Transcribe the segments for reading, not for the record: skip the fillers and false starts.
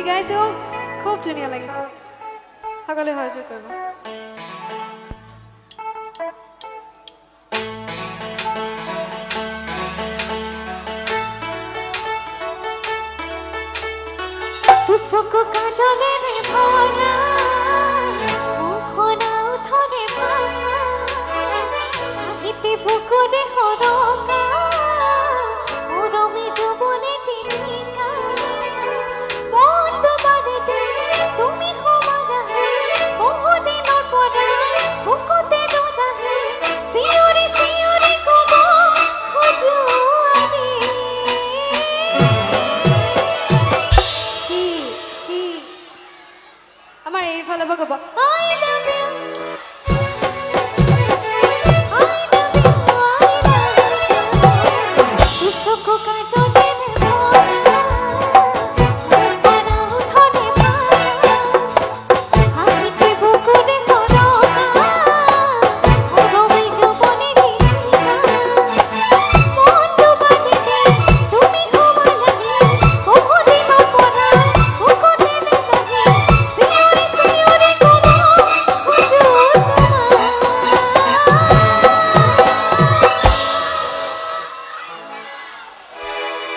গাইছেও খুব ধুনীয়া লাগিছে সকলোৱে সহযোগ কৰিব तुसको काजले रे भरा मुखना उठले भाঙা আহিতে বুকুৰে হৰকা মৰমে যৌবনে চিনিকা মনটো বাৰেতে তুমি সমানে বহুদিনৰ পৰা বুকুতে দোলাহে চিঞৰি চিঞৰি ক'ব খোজো আজি আমাৰ এইফালে ক'ব I love you तुसको काजले रे भरा मुखना उठले भाঙা আহিতে বুকুৰে হৰকা মৰমে যৌবনে চিনিকা মনটো বাৰেতে তুমি সমানে বহুদিনৰ পৰা বুকুতে দোলাহে চিঞৰি চিঞৰি ক'ব খোজো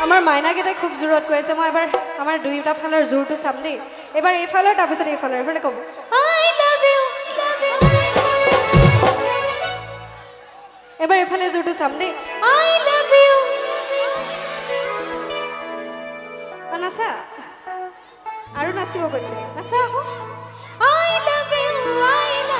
আমাৰ মাইনাকেইটাই খুব জোৰত কৈ আছে মই এবাৰ আমাৰ দুইটা ফালৰ জোৰটো চাম দেই এবাৰ এইফালৰ তাৰপিছত এইফালৰ এইফালে ক'ব I love you এবাৰ এইফালে জোৰটো চাম দেই I love you নাচা আৰু নাচিব কৈছে নাচা আকৌ I love you I